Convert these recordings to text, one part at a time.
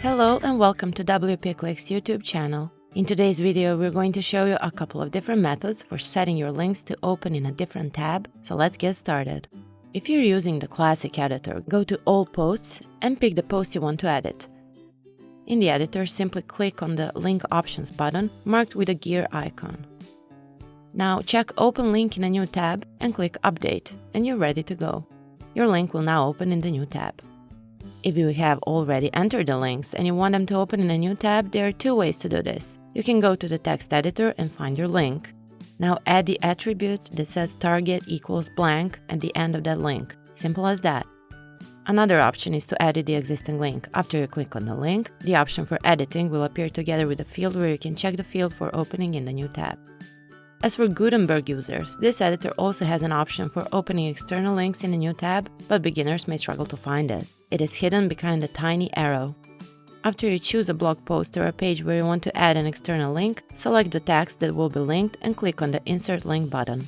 Hello and welcome to WPKlik's YouTube channel. In today's video, we're going to show you a couple of different methods for setting your links to open in a different tab, so let's get started. If you're using the classic editor, go to All Posts and pick the post you want to edit. In the editor, simply click on the Link Options button marked with a gear icon. Now check Open Link in a new tab and click Update, and you're ready to go. Your link will now open in the new tab. If you have already entered the links and you want them to open in a new tab, there are two ways to do this. You can go to the text editor and find your link. Now add the attribute that says target equals blank at the end of that link. Simple as that. Another option is to edit the existing link. After you click on the link, the option for editing will appear together with a field where you can check the field for opening in the new tab. As for Gutenberg users, this editor also has an option for opening external links in a new tab, but beginners may struggle to find it. It is hidden behind a tiny arrow. After you choose a blog post or a page where you want to add an external link, select the text that will be linked and click on the Insert Link button.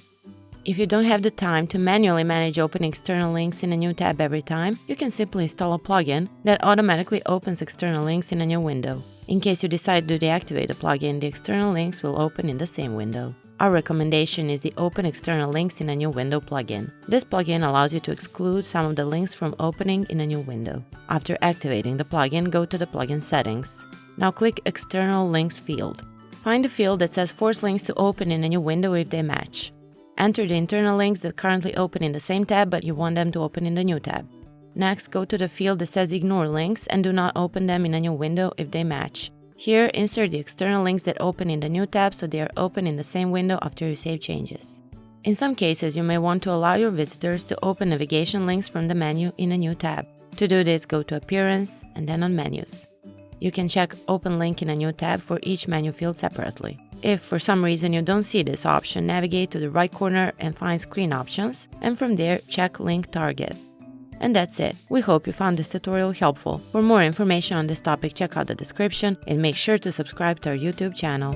If you don't have the time to manually manage opening external links in a new tab every time, you can simply install a plugin that automatically opens external links in a new window. In case you decide to deactivate the plugin, the external links will open in the same window. Our recommendation is the Open External Links in a New Window plugin. This plugin allows you to exclude some of the links from opening in a new window. After activating the plugin, go to the plugin settings. Now click External Links field. Find the field that says Force links to open in a new window if they match. Enter the internal links that currently open in the same tab but you want them to open in the new tab. Next, go to the field that says Ignore links and do not open them in a new window if they match. Here, insert the external links that open in the new tab so they are open in the same window after you save changes. In some cases, you may want to allow your visitors to open navigation links from the menu in a new tab. To do this, go to Appearance and then on Menus. You can check Open Link in a new tab for each menu field separately. If for some reason you don't see this option, navigate to the right corner and find Screen Options, and from there check Link Target. And that's it. We hope you found this tutorial helpful. For more information on this topic, check out the description and make sure to subscribe to our YouTube channel.